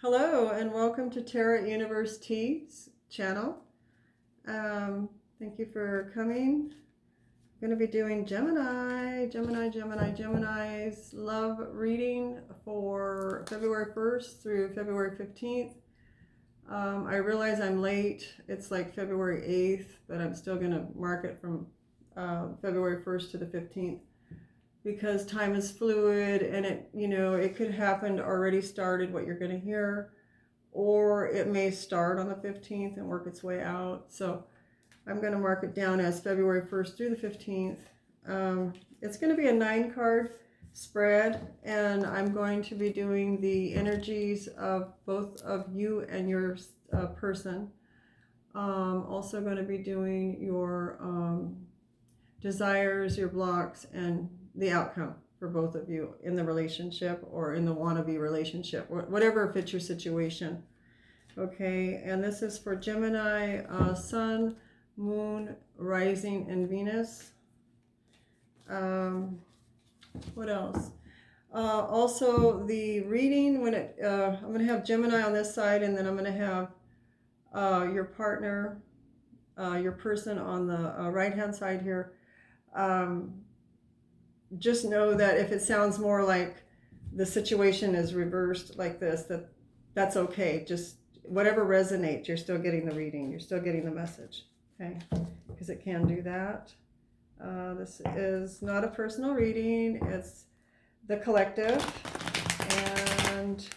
Hello and welcome to Tarot Universe T's channel. Thank you for coming. I'm going to be doing Gemini's love reading for February 1st through February 15th. I realize I'm late. It's like February 8th, but I'm still going to mark it from February 1st to the 15th. Because time is fluid and it could happen already started what you're going to hear, or it may start on the 15th and work its way out. So I'm going to mark it down as February 1st through the 15th. It's going to be a 9-card spread, and I'm going to be doing the energies of both of you and your person. Also going to be doing your desires, your blocks, and the outcome for both of you in the relationship or in the wannabe relationship, whatever fits your situation. Okay, and this is for Gemini, Sun, Moon, Rising, and Venus. What else? Also, the reading, when I'm going to have Gemini on this side, and then I'm going to have your partner, your person on the right-hand side here. Just know that if it sounds more like the situation is reversed like this, that's okay. Just whatever resonates, you're still getting the reading. You're still getting the message, okay? Because it can do that. This is not a personal reading. It's the collective. And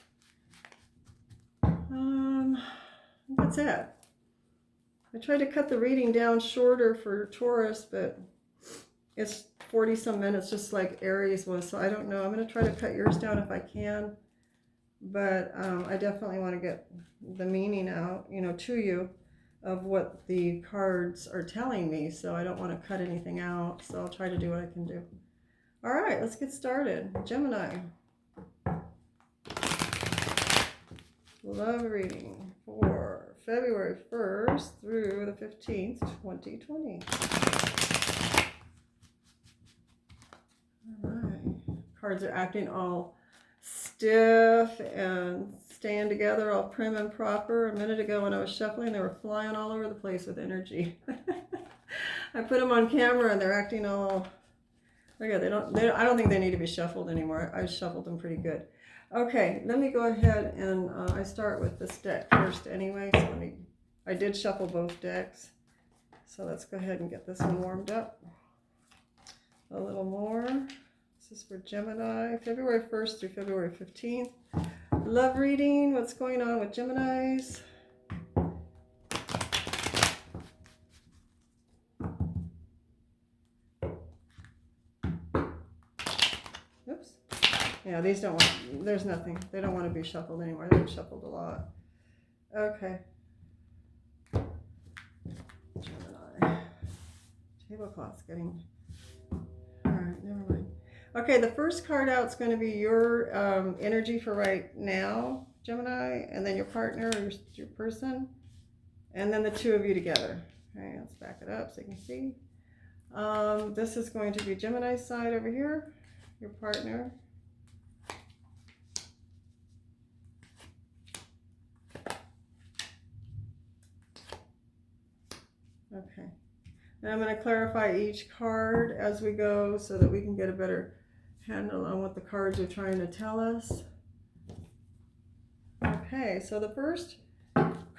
that's it. I tried to cut the reading down shorter for Taurus, but it's 40 some minutes, just like Aries was. So I don't know. I'm going to try to cut yours down if I can. But I definitely want to get the meaning out, to you of what the cards are telling me. So I don't want to cut anything out. So I'll try to do what I can do. All right, let's get started. Gemini. Love reading for February 1st through the 15th, 2020. Cards are acting all stiff and staying together, all prim and proper. A minute ago when I was shuffling, they were flying all over the place with energy. I put them on camera and they're acting all, okay, I don't think they need to be shuffled anymore. I shuffled them pretty good. Okay, let me go ahead and I start with this deck first anyway. So I did shuffle both decks. So let's go ahead and get this one warmed up a little more. This is for Gemini, February 1st through February 15th. Love reading, what's going on with Geminis? Oops. Yeah, these don't want, there's nothing. They don't want to be shuffled anymore. They've shuffled a lot. Okay. Gemini. Tablecloth's getting, all right, never mind. Okay, the first card out is going to be your energy for right now, Gemini, and then your partner or your person, and then the two of you together. Okay, let's back it up so you can see. This is going to be Gemini's side over here, your partner. Okay, and I'm going to clarify each card as we go so that we can get a better handle on what the cards are trying to tell us. Okay, so the first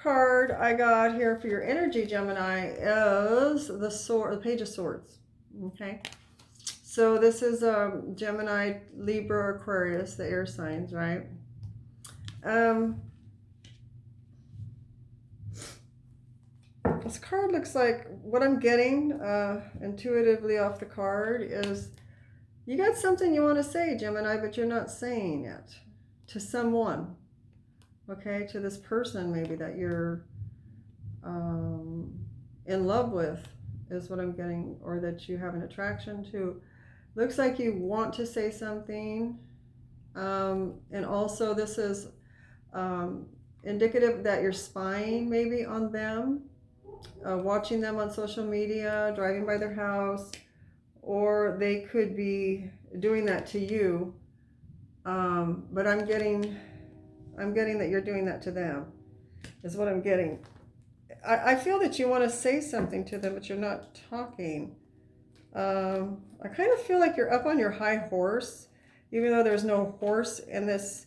card I got here for your energy, Gemini, is the Page of Swords. Okay, so this is Gemini, Libra, Aquarius, the air signs, right? This card looks like what I'm getting intuitively off the card is you got something you want to say, Gemini, but you're not saying it to someone, okay? To this person maybe that you're in love with is what I'm getting, or that you have an attraction to. Looks like you want to say something. And also this is indicative that you're spying maybe on them, watching them on social media, driving by their house, or they could be doing that to you But I'm getting that you're doing that to them, is what I'm getting. I feel that you want to say something to them, but you're not talking. I kind of feel like you're up on your high horse, even though there's no horse in this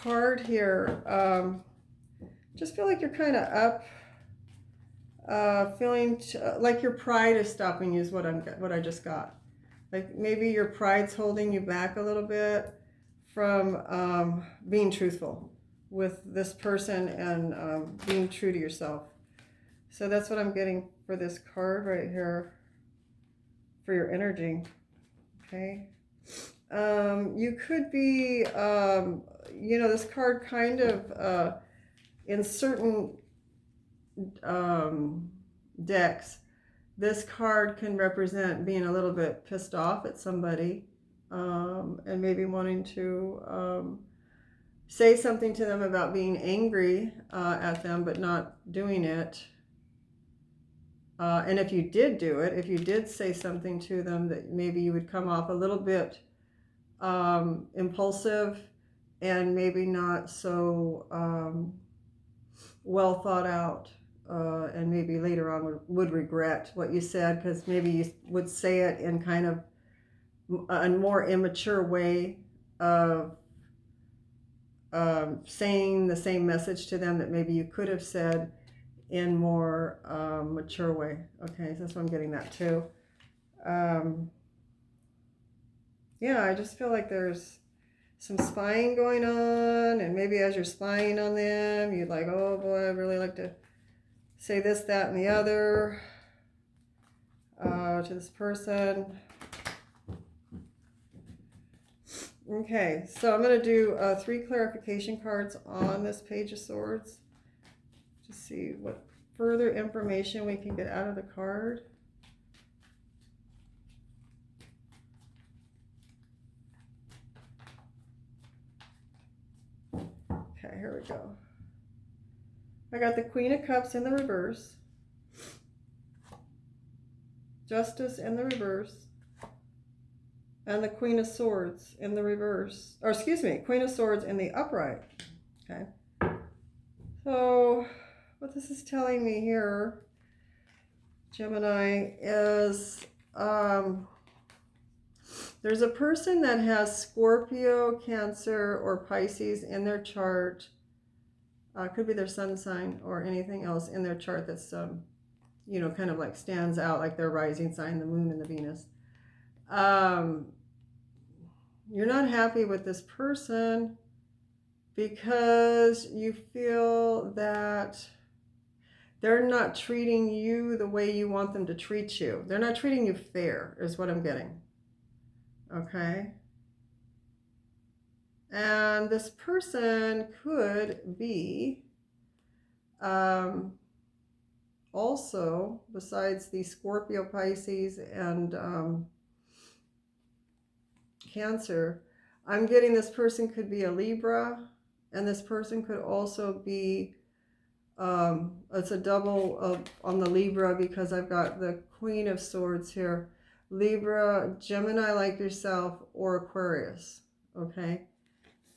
card here. Just feel like you're kind of up, feeling like your pride is stopping you is what I just got. Like maybe your pride's holding you back a little bit from being truthful with this person and being true to yourself. So that's what I'm getting for this card right here for your energy. Okay. You could be, this card kind of in certain decks, this card can represent being a little bit pissed off at somebody and maybe wanting to say something to them about being angry at them, but not doing it. And if you did do it, if you did say something to them, that maybe you would come off a little bit impulsive and maybe not so well thought out. And maybe later on would regret what you said, because maybe you would say it in kind of a more immature way of saying the same message to them that maybe you could have said in more mature way. Okay, so that's what I'm getting that too. Yeah, I just feel like there's some spying going on, and maybe as you're spying on them, you'd like, oh boy, I'd really like to say this, that, and the other to this person. Okay, so I'm going to do 3 clarification cards on this Page of Swords to see what further information we can get out of the card. Okay, here we go. I got the Queen of Cups in the reverse, Justice in the reverse, and the Queen of Swords in the reverse. Or excuse me, Queen of Swords in the upright. Okay. So what this is telling me here, Gemini, is there's a person that has Scorpio, Cancer, or Pisces in their chart. Could be their sun sign or anything else in their chart that's, kind of like stands out, like their rising sign, the moon and the Venus. You're not happy with this person because you feel that they're not treating you the way you want them to treat you. They're not treating you fair, is what I'm getting. Okay? And this person could be also, besides the Scorpio, Pisces, and Cancer, I'm getting this person could be a Libra, and this person could also be, it's a double on the Libra, because I've got the Queen of Swords here. Libra, Gemini like yourself, or Aquarius. Okay?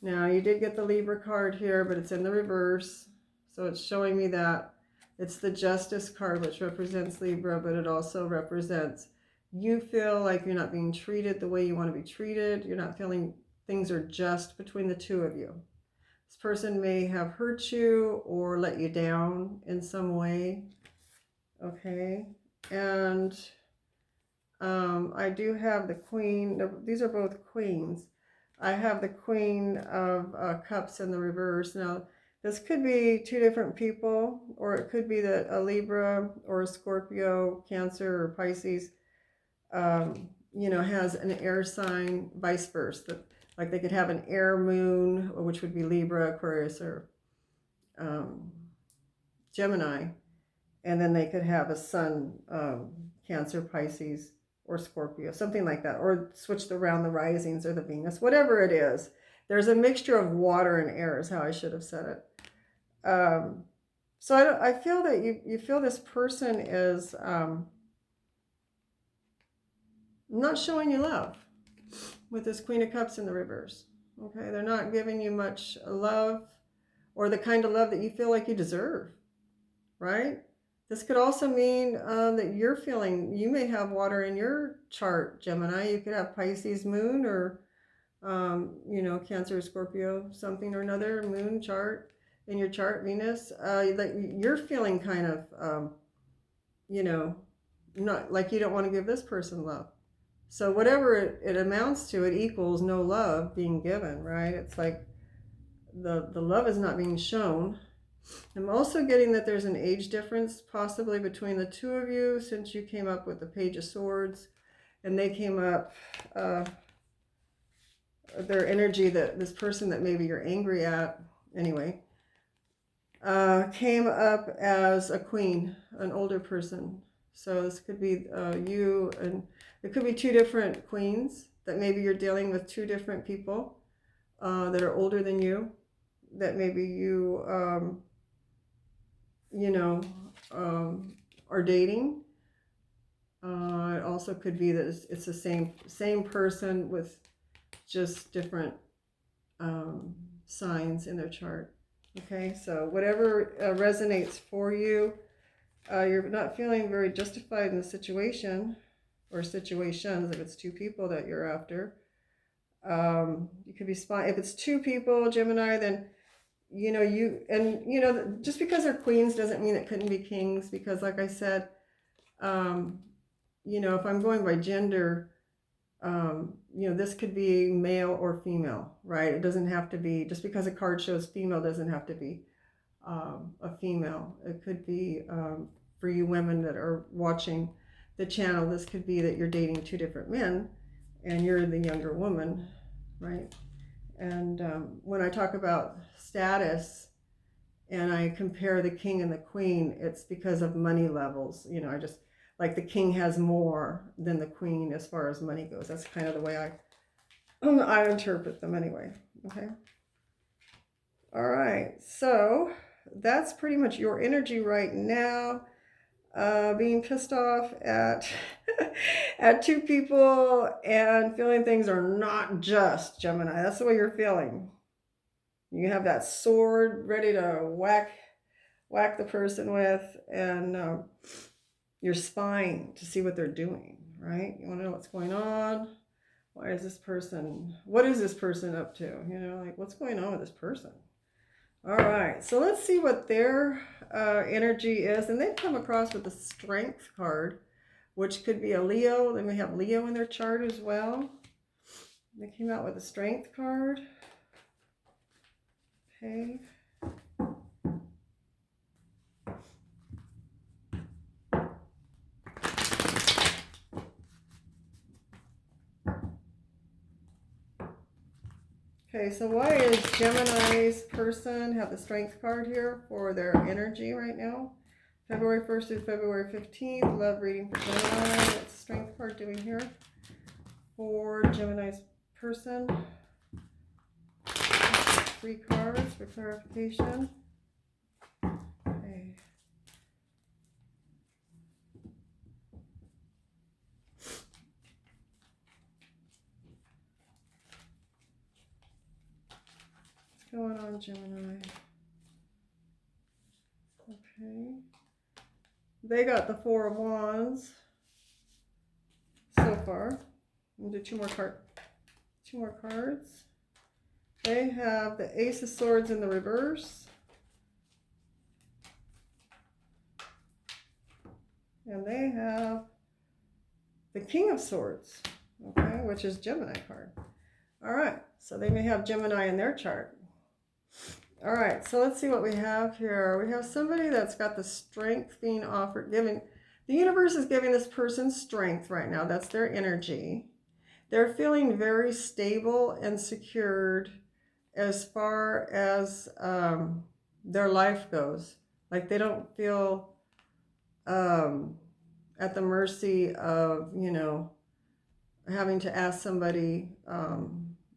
Now, you did get the Libra card here, but it's in the reverse. So it's showing me that it's the Justice card, which represents Libra, but it also represents you feel like you're not being treated the way you want to be treated. You're not feeling things are just between the two of you. This person may have hurt you or let you down in some way. Okay. And I do have the Queen. These are both queens. I have the Queen of Cups in the reverse. Now, this could be 2 different people, or it could be that a Libra or a Scorpio, Cancer, or Pisces, has an air sign, vice versa. Like they could have an air moon, which would be Libra, Aquarius, or Gemini. And then they could have a sun, Cancer, Pisces, or Scorpio, something like that, or switched around the risings or the Venus, whatever it is. There's a mixture of water and air is how I should have said it. So I feel that you feel this person is not showing you love with this Queen of Cups in the reverse. Okay, they're not giving you much love or the kind of love that you feel like you deserve, right? This could also mean that you're feeling, you may have water in your chart, Gemini. You could have Pisces moon or, Cancer, Scorpio, something or another, moon chart in your chart, Venus. That you're feeling kind of, you know, not like you don't want to give this person love. So whatever it amounts to, it equals no love being given, right? It's like the love is not being shown. I'm also getting that there's an age difference possibly between the two of you, since you came up with the Page of Swords and they came up, their energy, that this person that maybe you're angry at, anyway, came up as a queen, an older person. So this could be you, and it could be two different queens, that maybe you're dealing with two different people that are older than you, that maybe you, are dating. It also could be that it's the same person with just different signs in their chart. Okay, so whatever resonates for you, you're not feeling very justified in the situation or situations if it's two people that you're after. You could be if it's two people, Gemini, then just because they're queens doesn't mean it couldn't be kings, because like I said, if I'm going by gender, this could be male or female, right? It doesn't have to be, just because a card shows female doesn't have to be a female. It could be, for you women that are watching the channel, this could be that you're dating two different men and you're the younger woman, right? And when I talk about status and I compare the king and the queen, it's because of money levels. I just, like, the king has more than the queen as far as money goes. That's kind of the way I interpret them anyway. Okay. All right. So that's pretty much your energy right now. Being pissed off at at two people and feeling things are not just, Gemini. That's the way you're feeling. You have that sword ready to whack the person with, and you're spying to see what they're doing, right? You want to know what's going on. What is this person up to? Like, what's going on with this person? All right, so let's see what their energy is. And they've come across with the Strength card, which could be a Leo. They may have Leo in their chart as well. They came out with a Strength card. Okay. Okay, so why is Gemini's person have the Strength card here for their energy right now? February 1st through February 15th, love reading for Gemini. What's the Strength card doing here for Gemini's person? 3 cards for clarification. Okay. What's going on, Gemini? Okay. They got the 4 of Wands so far. We'll do 2 more cards. They have the Ace of Swords in the reverse. And they have the King of Swords, okay, which is Gemini card. All right, so they may have Gemini in their chart. All right, so let's see what we have here. We have somebody that's got the strength being offered, the universe is giving this person strength right now. That's their energy. They're feeling very stable and secured as far as their life goes. Like, they don't feel at the mercy of, having to ask somebody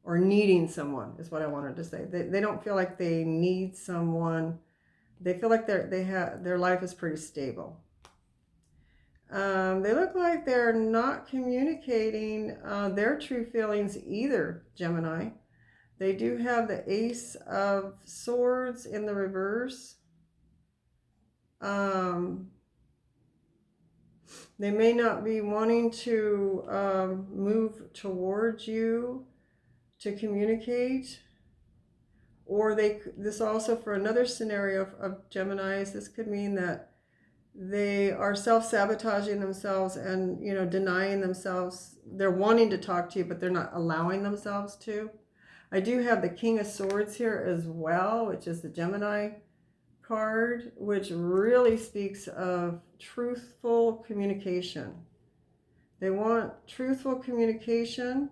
or needing someone, is what I wanted to say. They don't feel like they need someone. They feel like their life is pretty stable. They look like they're not communicating their true feelings either, Gemini. They do have the Ace of Swords in the reverse. They may not be wanting to move towards you to communicate. Or this also, for another scenario of Geminis, this could mean that they are self-sabotaging themselves and, you know, denying themselves. They're wanting to talk to you, but they're not allowing themselves to. I do have the King of Swords here as well, which is the Gemini card, which really speaks of truthful communication. They want truthful communication,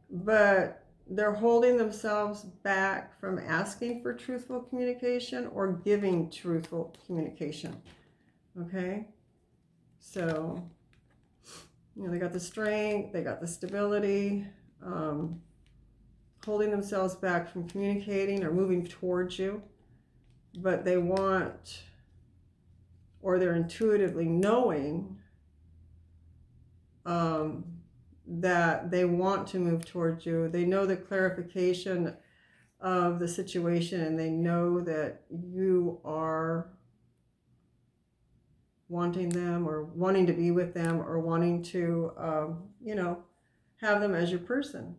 but they're holding themselves back from asking for truthful communication or giving truthful communication. Okay? So, you know, they got the strength, they got the stability, holding themselves back from communicating or moving towards you. But they want, or they're intuitively knowing that they want to move towards you. They know the clarification of the situation, and they know that you are wanting them or wanting to be with them or wanting to, you know, have them as your person,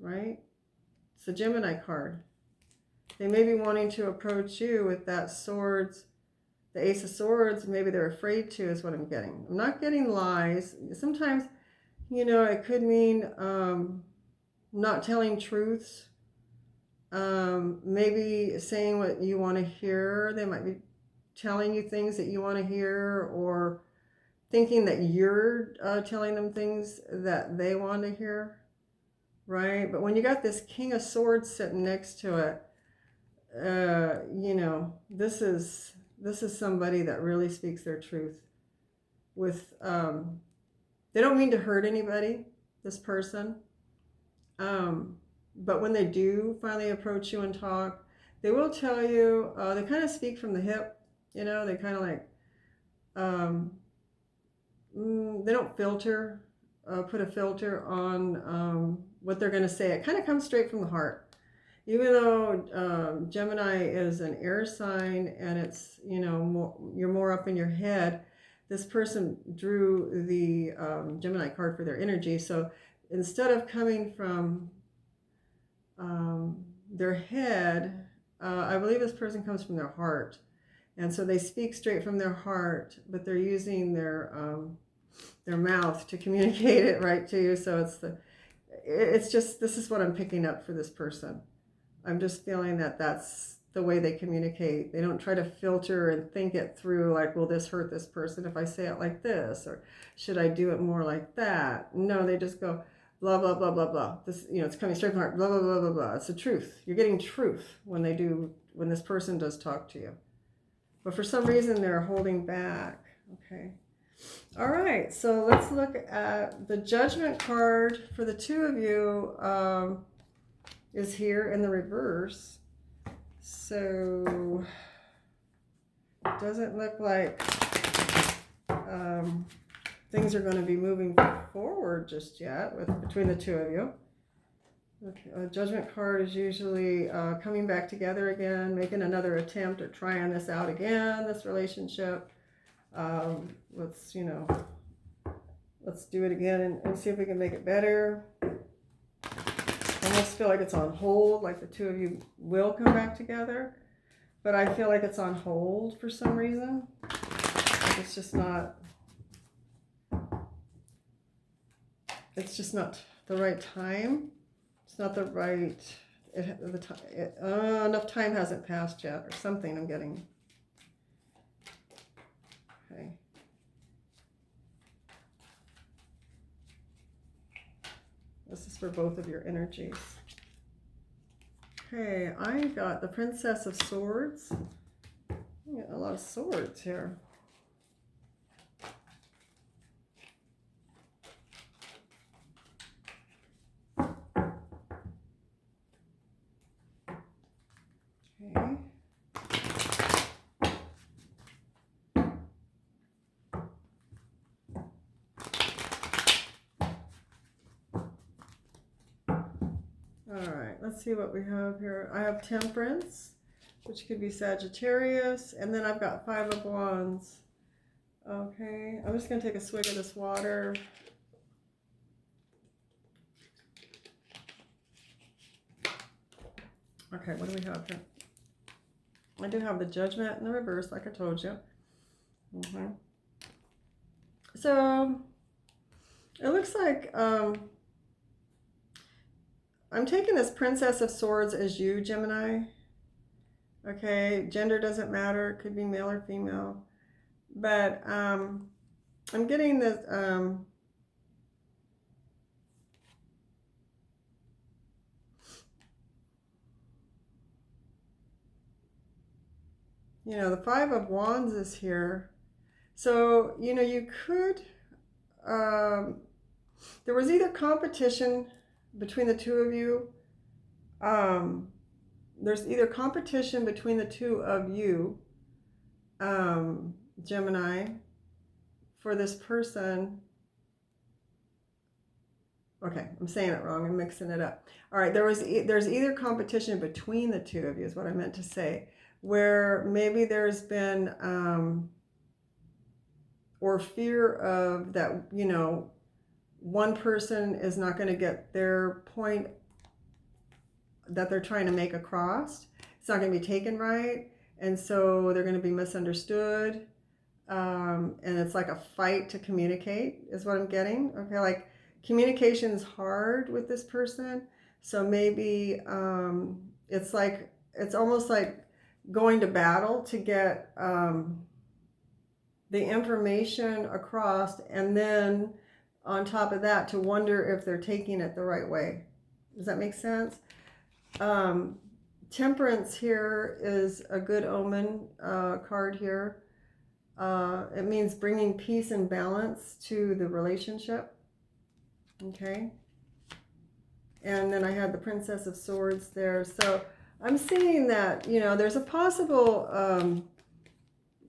right? It's a Gemini card. They may be wanting to approach you with that swords, the Ace of Swords. Maybe they're afraid to, is what I'm getting. I'm not getting lies. Sometimes, you know, it could mean not telling truths. Maybe saying what you want to hear. They might be telling you things that you want to hear, or thinking that you're telling them things that they want to hear, right? But when you got this King of Swords sitting next to it, you know, this is somebody that really speaks their truth. With they don't mean to hurt anybody, this person. But when they do finally approach you and talk, they will tell you, they kind of speak from the hip, you know, they kind of like, they don't filter, put a filter on what they're going to say. It kind of comes straight from the heart. Even though Gemini is an air sign and it's, you know, you're more up in your head, this person drew the Gemini card for their energy. So instead of coming from their head, I believe this person comes from their heart. And so they speak straight from their heart, but they're using their mouth to communicate it right to you. So it's just, this is what I'm picking up for this person. I'm just feeling that that's the way they communicate. They don't try to filter and think it through, like, will this hurt this person if I say it like this? Or should I do it more like that? No, they just go, blah, blah, blah, blah, blah. This, you know, it's coming straight from the heart, blah, blah, blah, blah, blah. It's the truth. You're getting truth when this person does talk to you. But for some reason, they're holding back. Okay. All right. So let's look at the Judgment card for the two of you. Is here in the reverse. So it doesn't look like things are going to be moving forward just yet between the two of you. A Judgment card is usually coming back together again, making another attempt or trying this out again, this relationship. Let's do it again and see if we can make it better. I almost feel like it's on hold, like the two of you will come back together, but I feel like it's on hold for some reason. Like it's just not the right time. It's not the right, enough time hasn't passed yet or something I'm getting. Okay. This is for both of your energies. Okay, I got the Princess of Swords. I got a lot of swords here. Okay. All right, let's see what we have here. I have Temperance, which could be Sagittarius, and then I've got Five of Wands. Okay, I'm just going to take a swig of this water. Okay, what do we have here? I do have the Judgment in the reverse, like I told you. Okay. So, it looks like I'm taking this Princess of Swords as you, Gemini. Okay, gender doesn't matter. It could be male or female. But I'm getting this... you know, the Five of Wands is here. So, you know, you could... there was either competition between the two of you. There's either competition between the two of you, Gemini, for this person. Okay, I'm saying it wrong. I'm mixing it up. All right, there's either competition between the two of you is what I meant to say, where maybe there's been or fear of that, you know, one person is not going to get their point that they're trying to make across. It's not going to be taken right, and so they're going to be misunderstood, and it's like a fight to communicate is what I'm getting. Okay, like communication is hard with this person, so maybe it's almost like going to battle to get the information across, and then on top of that to wonder if they're taking it the right way. Does that make sense? Temperance here is a good omen card here. It means bringing peace and balance to the relationship. Okay. And then I had the Princess of Swords there. So I'm seeing that, you know, there's a possible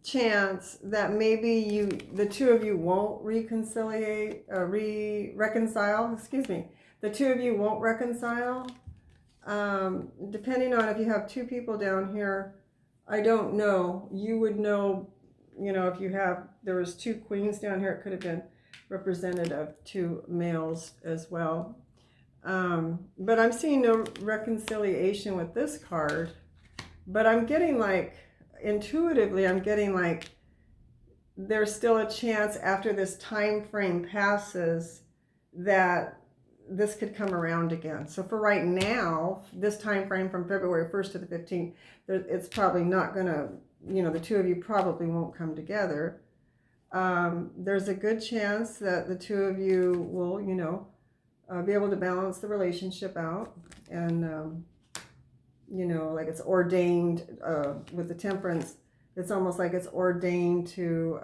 chance that maybe the two of you won't reconcile. Excuse me. The two of you won't reconcile. Depending on if you have two people down here, I don't know. You would know, you know, if there was two queens down here, it could have been representative of two males as well. But I'm seeing no reconciliation with this card. But I'm getting like, intuitively, I'm getting like there's still a chance after this time frame passes that this could come around again. So for right now, this time frame from February 1st to the 15th, it's probably not going to, you know, the two of you probably won't come together. There's a good chance that the two of you will, you know, be able to balance the relationship out. And, you know, like it's ordained with the Temperance. It's almost like it's ordained to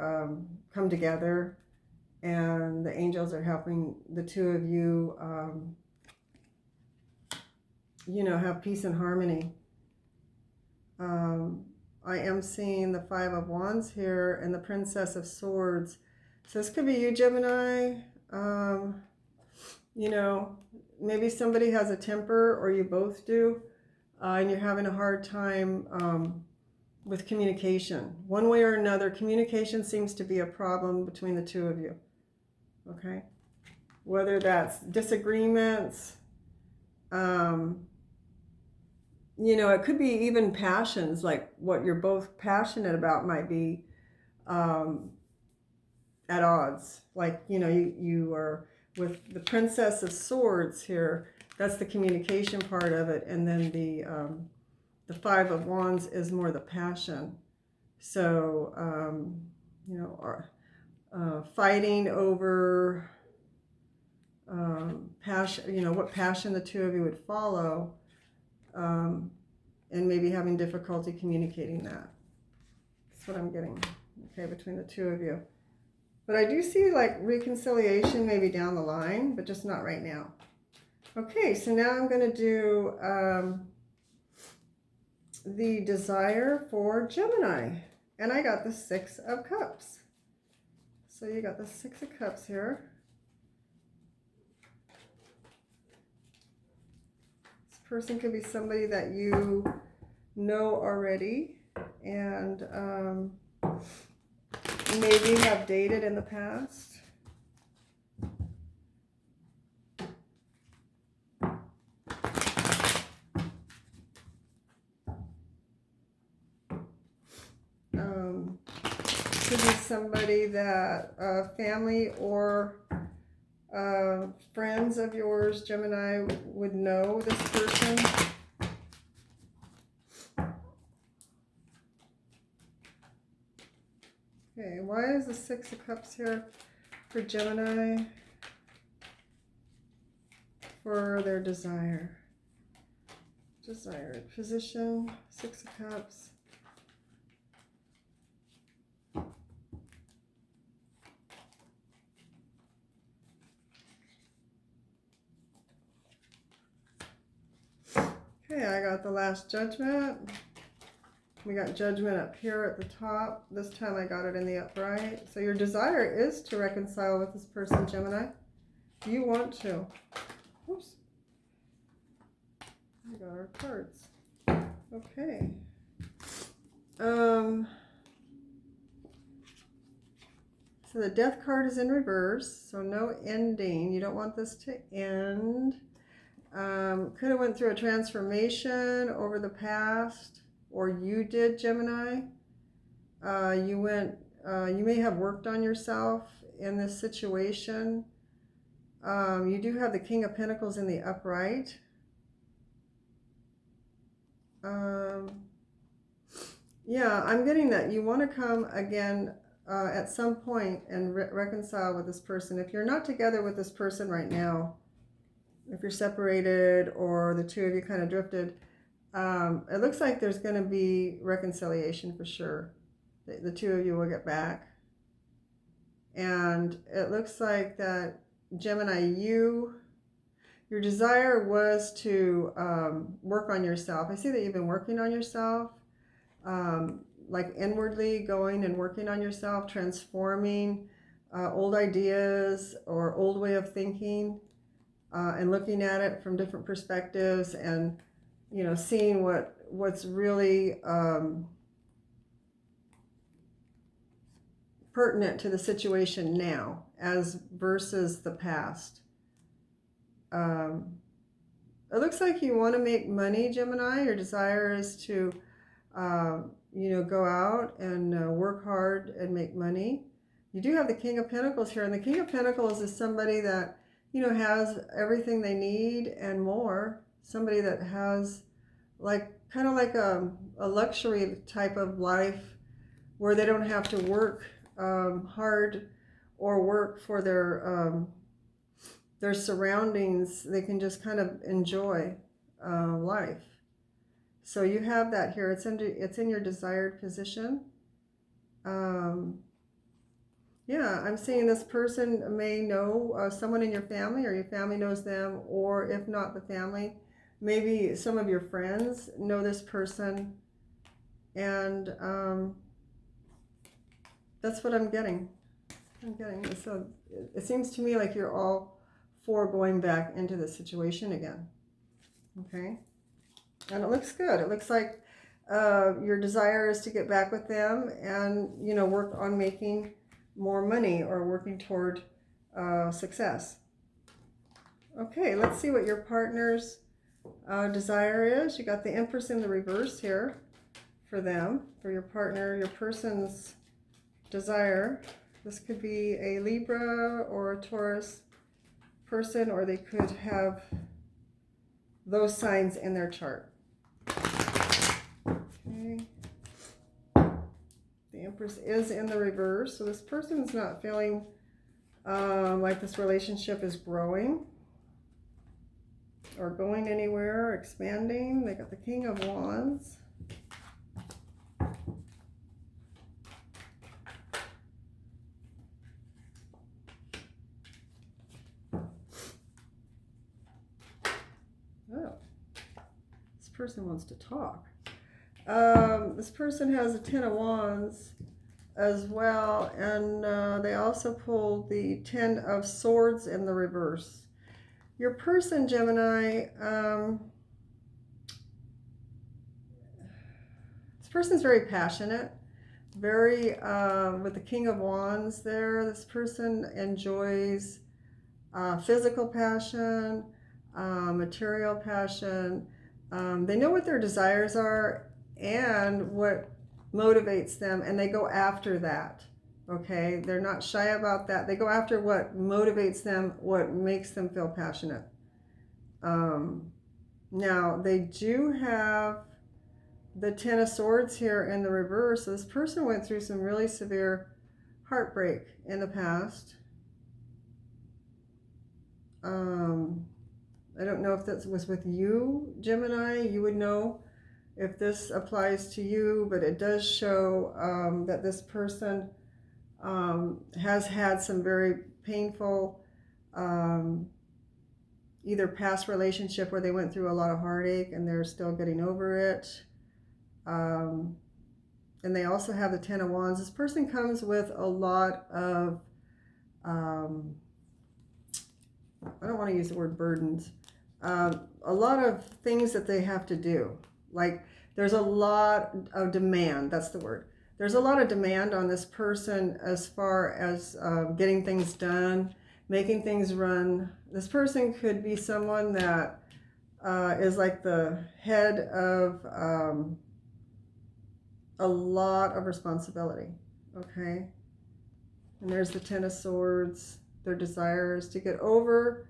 come together. And the angels are helping the two of you, you know, have peace and harmony. I am seeing the Five of Wands here and the Princess of Swords. So this could be you, Gemini. You know, maybe somebody has a temper, or you both do, and you're having a hard time with communication. One way or another, communication seems to be a problem between the two of you. Okay? Whether that's disagreements, you know, it could be even passions, like what you're both passionate about might be at odds. Like, you know, you are with the Princess of Swords here, that's the communication part of it, and then the Five of Wands is more the passion. So, you know, fighting over passion, you know, what passion the two of you would follow, and maybe having difficulty communicating that. That's what I'm getting, okay, between the two of you. But I do see like reconciliation maybe down the line, but just not right now. Okay, so now I'm going to do the desire for Gemini. And I got the Six of Cups. So you got the Six of Cups here. Let's person could be somebody that you know already and maybe have dated in the past. Could be somebody that family or friends of yours, Gemini, would know this person. Okay, why is the Six of Cups here for Gemini? For their desire. Desired position, Six of Cups. Okay, I got the Last Judgment. We got Judgment up here at the top. This time I got it in the upright. So your desire is to reconcile with this person, Gemini. You want to. Oops. I got our cards. Okay. So the Death card is in reverse, so no ending. You don't want this to end. Could have went through a transformation over the past, or you did, Gemini. You may have worked on yourself in this situation. You do have the King of Pentacles in the upright. Yeah, I'm getting that you want to come again at some point and reconcile with this person. If you're not together with this person right now, if you're separated or the two of you kind of drifted, it looks like there's going to be reconciliation for sure. The two of you will get back. And it looks like that, Gemini, your desire was to work on yourself. I see that you've been working on yourself, like inwardly going and working on yourself, transforming old ideas or old way of thinking. And looking at it from different perspectives and, you know, seeing what's really pertinent to the situation now as versus the past. It looks like you want to make money, Gemini. Your desire is to, you know, go out and work hard and make money. You do have the King of Pentacles here, and the King of Pentacles is somebody that, you know, has everything they need and more. Somebody that has like kind of like a luxury type of life where they don't have to work hard or work for their surroundings. They can just kind of enjoy life. So you have that here. It's in your desired position. Yeah, I'm seeing this person may know someone in your family, or your family knows them, or if not the family, maybe some of your friends know this person. And that's what I'm getting. So it seems to me like you're all for going back into the situation again. Okay? And it looks good. It looks like your desire is to get back with them and, you know, work on making more money or working toward success. Okay, let's see what your partner's desire is. You got the Empress in the reverse here for them, for your partner, your person's desire. This could be a Libra or a Taurus person, or they could have those signs in their chart. Okay. The Empress is in the reverse, so this person's not feeling like this relationship is growing or going anywhere, expanding. They got the King of Wands. Oh, this person wants to talk. This person has a Ten of Wands as well, and they also pulled the Ten of Swords in the reverse. Your person, Gemini, person's very passionate, very, with the King of Wands there, this person enjoys physical passion, material passion. They know what their desires are and what motivates them, and they go after that. Okay, they're not shy about that. They go after what motivates them, what makes them feel passionate. Now, they do have the Ten of Swords here in the reverse. So this person went through some really severe heartbreak in the past. I don't know if that was with you, Gemini. You would know if this applies to you, but it does show that this person has had some very painful either past relationship where they went through a lot of heartache and they're still getting over it. And they also have the Ten of Wands. This person comes with a lot of, I don't want to use the word burdens, a lot of things that they have to do. Like there's a lot of demand, that's the word. There's a lot of demand on this person as far as getting things done, making things run. This person could be someone that is like the head of a lot of responsibility, okay? And there's the Ten of Swords. Their desire is to get over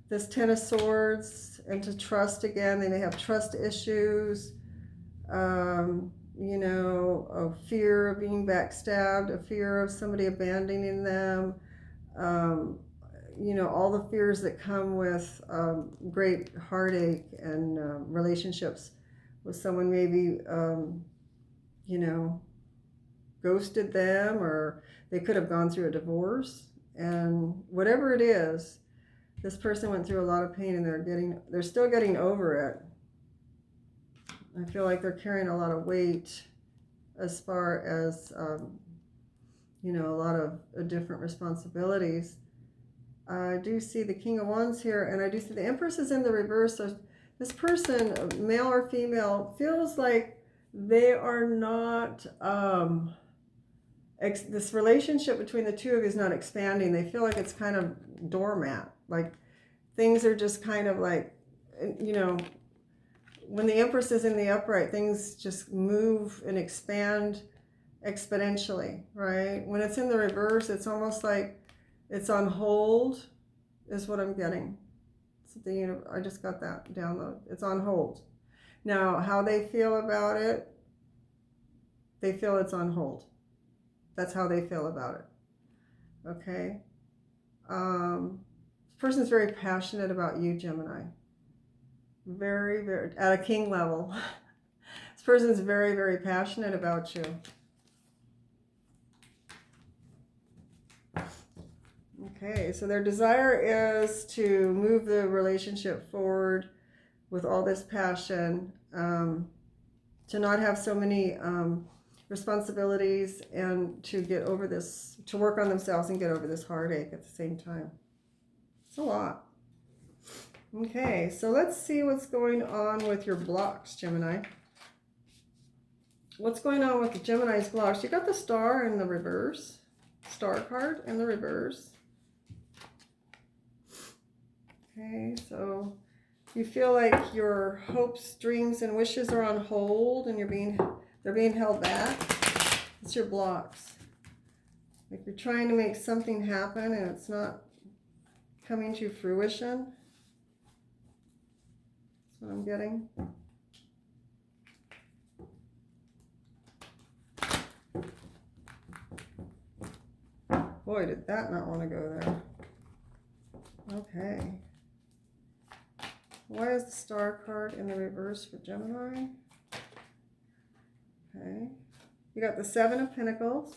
this Ten of Swords and to trust again. They may have trust issues, you know, a fear of being backstabbed, a fear of somebody abandoning them, you know, all the fears that come with great heartache and relationships with someone maybe, you know, ghosted them, or they could have gone through a divorce. And whatever it is, this person went through a lot of pain and they're still getting over it. I feel like they're carrying a lot of weight as far as, you know, a lot of different responsibilities. I do see the King of Wands here, and I do see the Empress is in the reverse. So this person, male or female, feels like they are not, this relationship between the two of you is not expanding. They feel like it's kind of doormat. Like things are just kind of like, you know, when the Empress is in the upright, things just move and expand exponentially, right? When it's in the reverse, it's almost like it's on hold, is what I'm getting. I just got that download. It's on hold. Now, how they feel about it, they feel it's on hold. That's how they feel about it. Okay? This person's very passionate about you, Gemini. Very, very, at a king level. This person's very, very passionate about you. Okay, so their desire is to move the relationship forward with all this passion, to not have so many responsibilities, and to get over this, to work on themselves and get over this heartache at the same time. It's a lot. Okay, so let's see what's going on with your blocks, Gemini. What's going on with the Gemini's blocks? You got the Star in the reverse, Star card in the reverse. Okay, so you feel like your hopes, dreams, and wishes are on hold, and they're being held back. It's your blocks. Like you're trying to make something happen and it's not coming to fruition. That's what I'm getting. Boy, did that not want to go there. Okay. Why is the Star card in the reverse for Gemini? Okay. You got the Seven of Pentacles.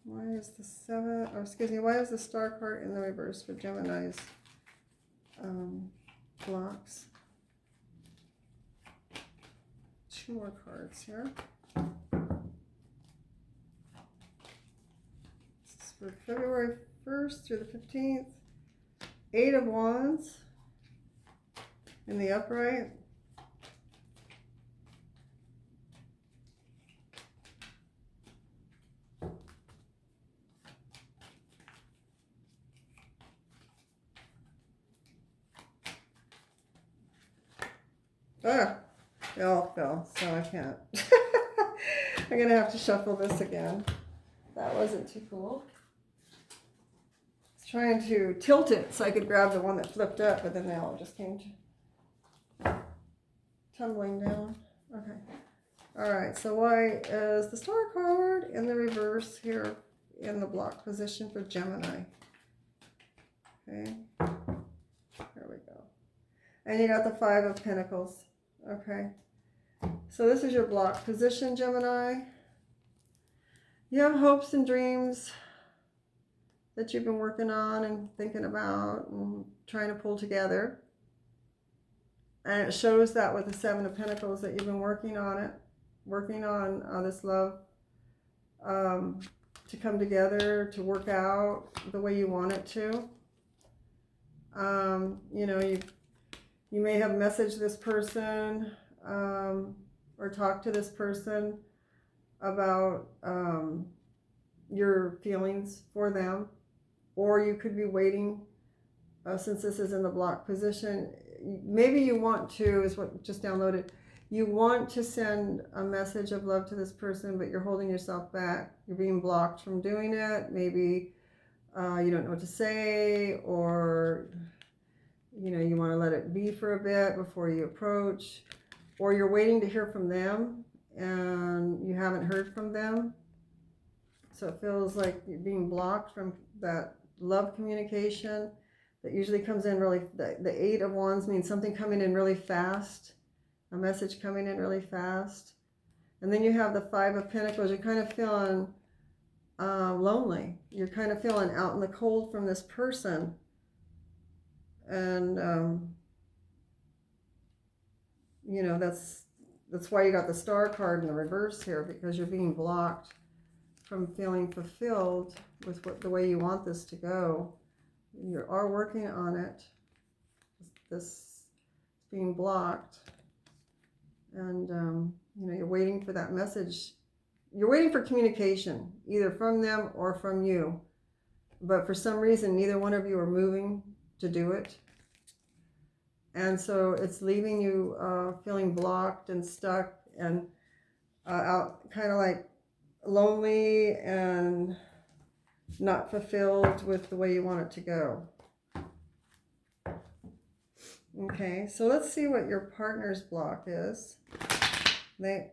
Why is the Star card in the reverse for Gemini's blocks? Two more cards here. This is for February 1st through the 15th. Eight of Wands in the upright. Ah, they all fell, so I can't. I'm going to have to shuffle this again. That wasn't too cool. I was trying to tilt it so I could grab the one that flipped up, but then they all just came tumbling down. Okay. All right, so why is the Star card in the reverse here in the block position for Gemini? Okay. There we go. And you got the Five of Pentacles. Okay. So this is your block position, Gemini. You have hopes and dreams that you've been working on and thinking about and trying to pull together. And it shows that with the Seven of Pentacles that you've been working on it, working on this love to come together, to work out the way you want it to. You know, you may have messaged this person or talked to this person about your feelings for them, or you could be waiting since this is in the block position. Maybe you want to, is what just downloaded, you want to send a message of love to this person, but you're holding yourself back. You're being blocked from doing it. Maybe you don't know what to say, or you know, you want to let it be for a bit before you approach, or you're waiting to hear from them and you haven't heard from them. So it feels like you're being blocked from that love communication that usually comes in really, the Eight of Wands means something coming in really fast, a message coming in really fast. And then you have the Five of Pentacles. You're kind of feeling lonely. You're kind of feeling out in the cold from this person. And, you know, that's why you got the Star card in the reverse here, because you're being blocked from feeling fulfilled with the way you want this to go. You are working on it. This being blocked. And, you know, you're waiting for that message. You're waiting for communication, either from them or from you. But for some reason, neither one of you are moving to do it. And so it's leaving you feeling blocked and stuck and out, kind of like lonely and not fulfilled with the way you want it to go. Okay, so let's see what your partner's block is. The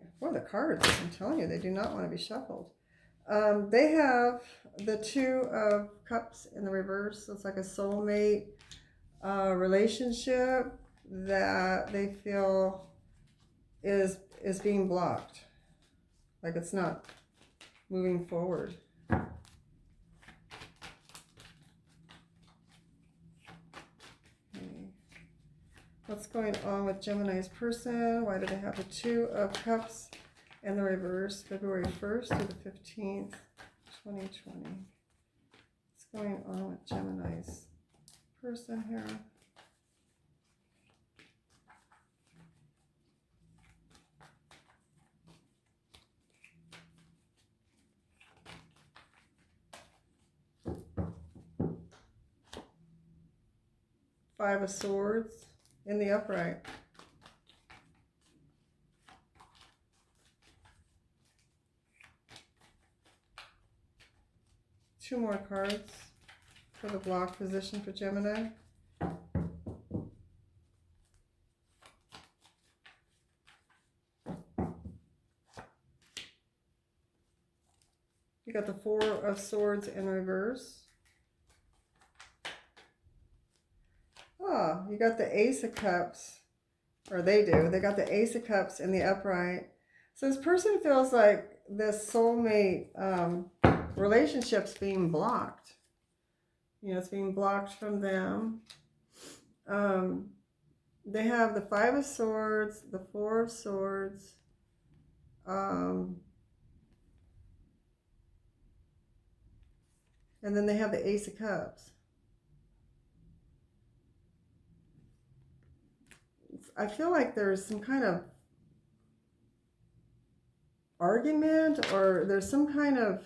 cards, I'm telling you, they do not want to be shuffled. They have the Two of Cups in the reverse. It's like a soulmate relationship that they feel is being blocked. Like it's not moving forward. What's going on with Gemini's person? Why do they have the Two of Cups in the reverse, February 1st through the 15th, 2020? What's going on with Gemini's person here? Five of Swords in the upright. Two more cards for the block position for Gemini. You got the Four of Swords in reverse. Oh, you got the Ace of Cups, or they do. They got the Ace of Cups in the upright. So this person feels like this soulmate relationship's being blocked. You know, it's being blocked from them. They have the Five of Swords, the Four of Swords, and then they have the Ace of Cups. I feel like there's some kind of argument, or there's some kind of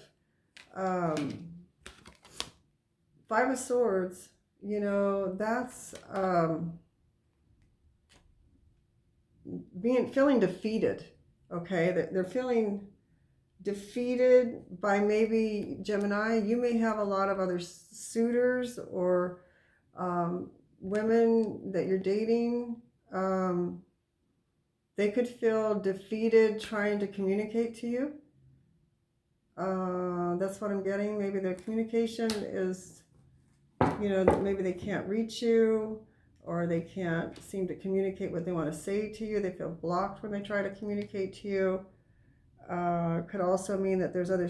Five of Swords. You know, that's feeling defeated. Okay, they're feeling defeated by maybe Gemini. You may have a lot of other suitors or women that you're dating. They could feel defeated trying to communicate to you. That's what I'm getting. Maybe their communication is, you know, maybe they can't reach you, or they can't seem to communicate what they want to say to you. They feel blocked when they try to communicate to you. Could also mean that there's other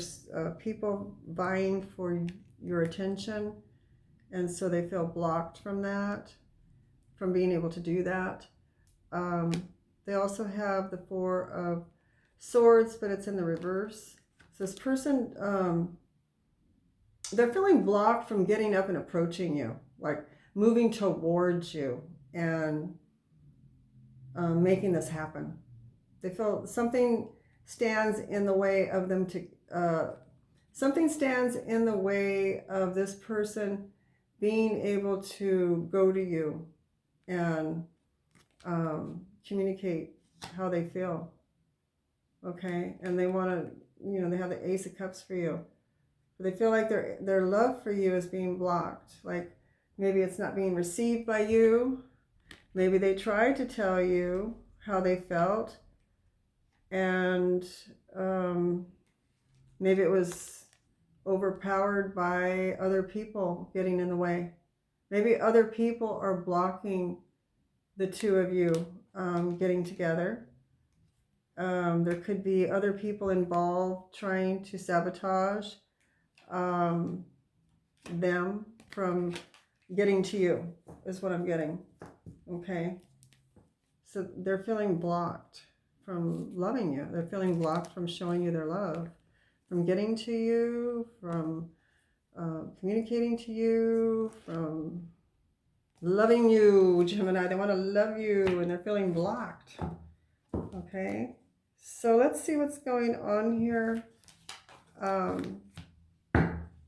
people vying for your attention, and so they feel blocked from that, from being able to do that. They also have the Four of Swords, but it's in the reverse. So this person, they're feeling blocked from getting up and approaching you, like moving towards you and making this happen. They feel something stands in the way of them to, something stands in the way of this person being able to go to you and communicate how they feel. Okay, and they want to, you know, they have the Ace of Cups for you. But they feel like their love for you is being blocked. Like maybe it's not being received by you. Maybe they tried to tell you how they felt, and maybe it was overpowered by other people getting in the way. Maybe other people are blocking the two of you getting together. There could be other people involved trying to sabotage them from getting to you, is what I'm getting. Okay, so they're feeling blocked from loving you. They're feeling blocked from showing you their love, from getting to you, from communicating to you, from loving you, Gemini. They want to love you, and they're feeling blocked. Okay, so let's see what's going on here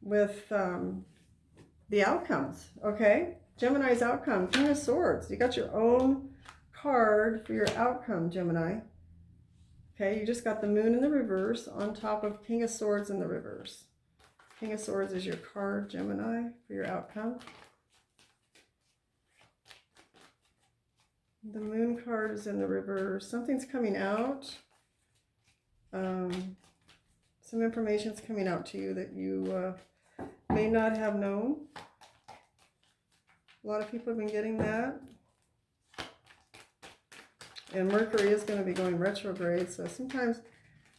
with the outcomes. Okay, Gemini's outcome, King of Swords. You got your own card for your outcome, Gemini. Okay, you just got the Moon in the reverse on top of King of Swords in the reverse. King of Swords is your card, Gemini, for your outcome. The Moon card is in the reverse. Something's coming out. Some information's coming out to you that you may not have known. A lot of people have been getting that. And Mercury is going to be going retrograde, so sometimes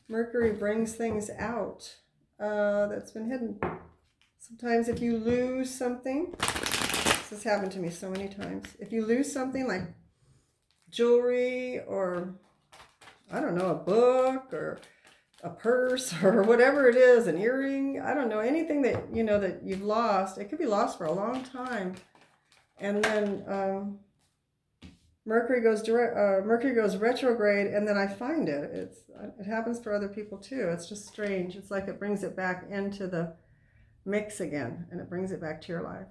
Mercury brings things out that's been hidden. Sometimes if you lose something, this has happened to me so many times. If you lose something like jewelry, or I don't know, a book or a purse or whatever it is, an earring, I don't know, anything that, you know, that you've lost, it could be lost for a long time. And then Mercury goes retrograde, and then I find it. It happens for other people too. It's just strange. It's like it brings it back into the mix again, and it brings it back to your life.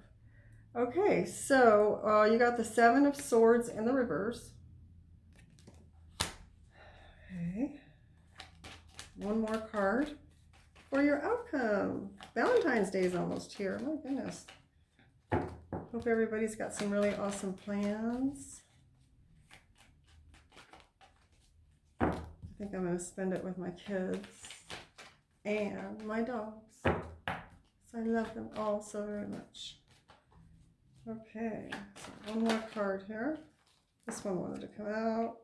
Okay, so you got the Seven of Swords in the reverse. Okay, one more card for your outcome. Valentine's Day is almost here. My goodness. Hope everybody's got some really awesome plans. I think I'm going to spend it with my kids and my dogs. So I love them all so very much. Okay, so one more card here. This one wanted to come out.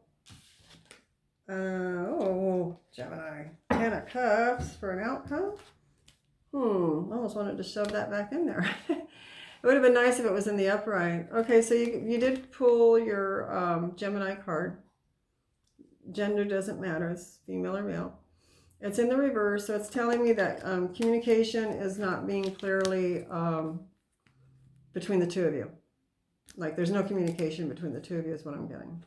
Oh, Gemini. 10 of Cups for an outcome. Almost wanted to shove that back in there. It would have been nice if it was in the upright. Okay, so you did pull your Gemini card. Gender doesn't matter. It's female or male. It's in the reverse, so it's telling me that communication is not being clearly between the two of you. Like there's no communication between the two of you is what I'm getting.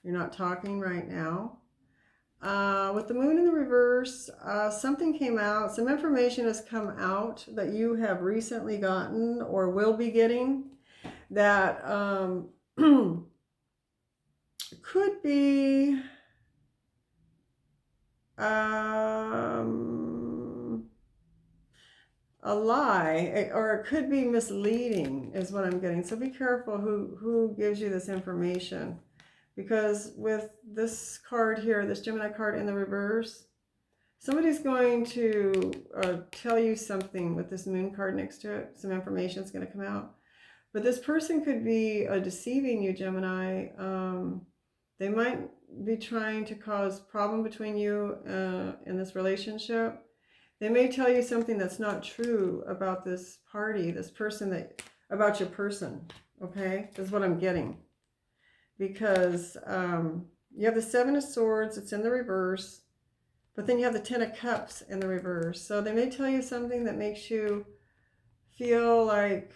You're not talking right now. With the moon in the reverse, something came out. Some information has come out that you have recently gotten or will be getting that could be a lie, or it could be misleading is what I'm getting. So be careful who gives you this information, because with this card here, this Gemini card in the reverse, somebody's going to tell you something with this moon card next to it. Some information is going to come out, but this person could be deceiving you, Gemini. They might be trying to cause problem between you in this relationship. They may tell you something that's not true about this party, this person, about your person, okay? That's what I'm getting. Because you have the Seven of Swords, it's in the reverse, but then you have the Ten of Cups in the reverse. So they may tell you something that makes you feel like,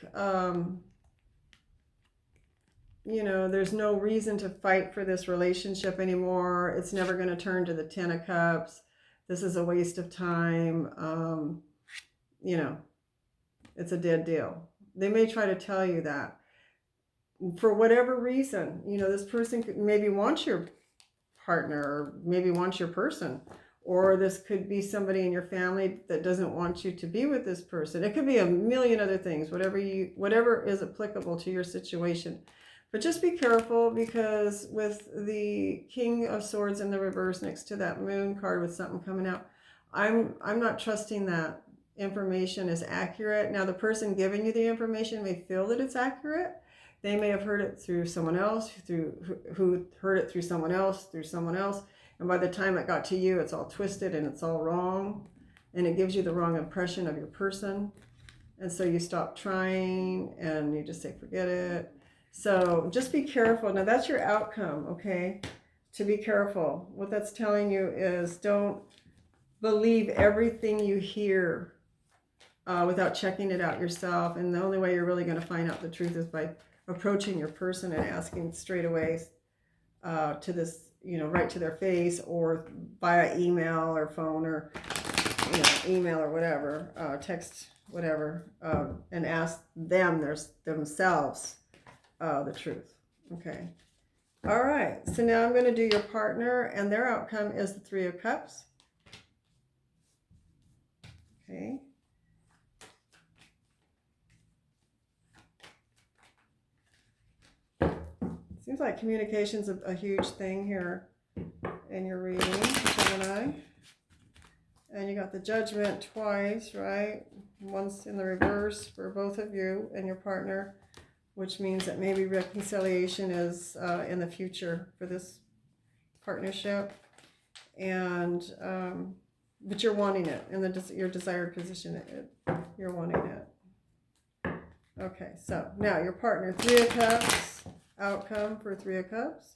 you know, there's no reason to fight for this relationship anymore. It's never going to turn to the Ten of Cups. This is a waste of time. You know, it's a dead deal. They may try to tell you that. For whatever reason, you know, this person maybe wants your partner, or maybe wants your person. Or this could be somebody in your family that doesn't want you to be with this person. It could be a million other things, whatever is applicable to your situation. But just be careful, because with the King of Swords in the reverse next to that moon card with something coming out, I'm not trusting that information is accurate. Now, the person giving you the information may feel that it's accurate. They may have heard it through someone else, who heard it through someone else, and by the time it got to you, it's all twisted and it's all wrong, and it gives you the wrong impression of your person. And so you stop trying and you just say, forget it. So just be careful. Now that's your outcome, okay? To be careful. What that's telling you is don't believe everything you hear without checking it out yourself. And the only way you're really going to find out the truth is by approaching your person and asking straight away to this, you know, right to their face, or via email or phone, or, you know, email or whatever, text, whatever, and ask them themselves the truth. Okay. All right. So now I'm going to do your partner, and their outcome is the Three of Cups. Okay. Seems like communication's a huge thing here in your reading, Gemini. And you got the Judgment twice, right? Once in the reverse for both of you and your partner, which means that maybe reconciliation is in the future for this partnership. And but you're wanting it in your desired position. You're wanting it. Okay, so now your partner, Three of Cups, outcome for Three of Cups.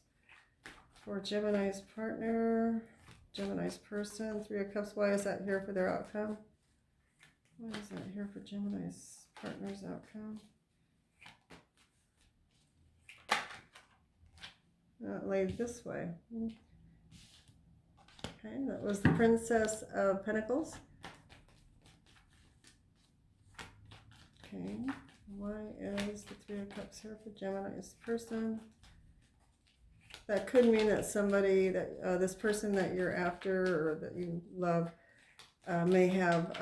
For Gemini's partner, Gemini's person, Three of Cups. Why is that here for their outcome? Why is that here for Gemini's partner's outcome? Laid this way. Okay, that was the Princess of Pentacles. Okay, why is the Three of Cups here for Gemini's person? That could mean that somebody, that this person that you're after or that you love may have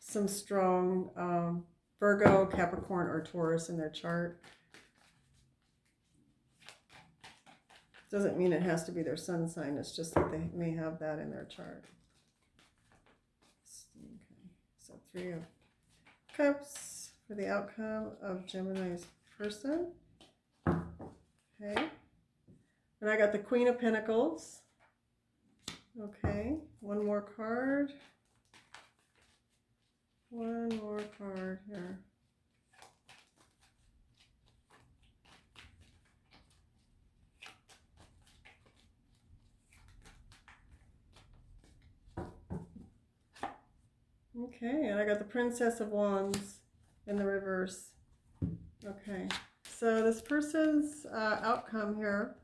some strong Virgo, Capricorn, or Taurus in their chart. Doesn't mean it has to be their sun sign. It's just that they may have that in their chart. Okay, so Three of Cups for the outcome of Gemini's person. Okay. And I got the Queen of Pentacles. Okay, one more card. One more card here. Okay, and I got the Princess of Wands in the reverse. Okay, so this person's outcome here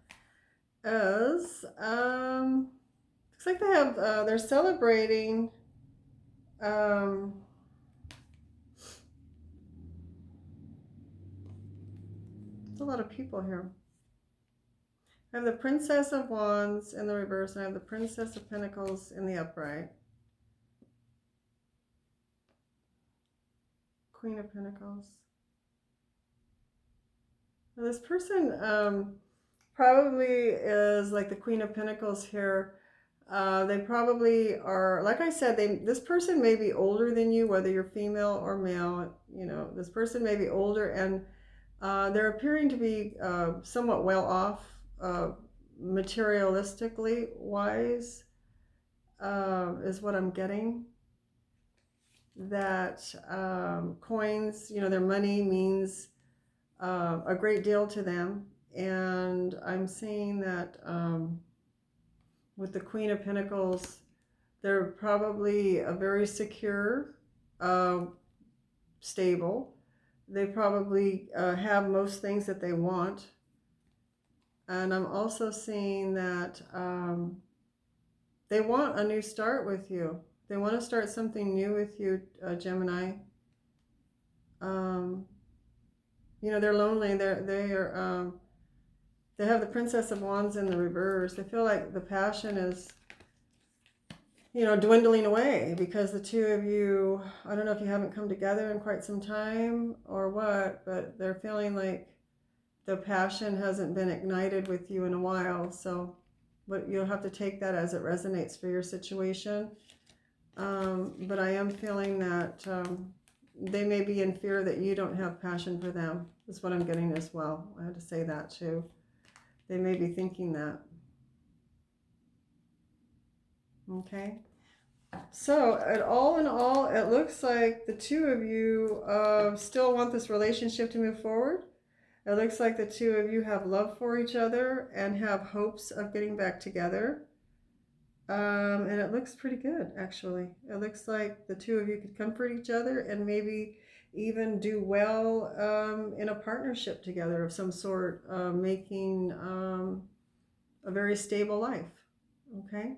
is, looks like they have, they're celebrating, um, there's a lot of people here. I have the Princess of Wands in the reverse, and I have the Princess of Pentacles in the upright. Queen of Pentacles. Now this person probably is like the Queen of Pentacles here. They probably are, like I said, this person may be older than you, whether you're female or male. You know, this person may be older, and they're appearing to be somewhat well off, materialistically wise, is what I'm getting. That coins, you know, their money means a great deal to them. And I'm seeing that with the Queen of Pentacles, they're probably a very secure, stable. They probably have most things that they want. And I'm also seeing that they want a new start with you. They want to start something new with you, Gemini. You know, they're lonely. They have the Princess of Wands in the reverse. They feel like the passion is, you know, dwindling away because the two of you, I don't know if you haven't come together in quite some time or what, but they're feeling like the passion hasn't been ignited with you in a while. So, but you'll have to take that as it resonates for your situation. But I am feeling that they may be in fear that you don't have passion for them. That's what I'm getting as well. I had to say that too. They may be thinking that. Okay. So, all in all, it looks like the two of you still want this relationship to move forward. It looks like the two of you have love for each other and have hopes of getting back together. And it looks pretty good, actually. It looks like the two of you could comfort each other and maybe even do well in a partnership together of some sort, making a very stable life. Okay?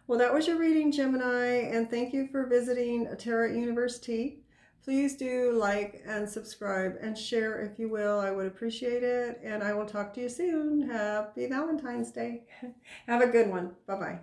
Well, that was your reading, Gemini, and thank you for visiting Tarot University. Please do like and subscribe and share if you will. I would appreciate it, and I will talk to you soon. Happy Valentine's Day. Have a good one. Bye-bye.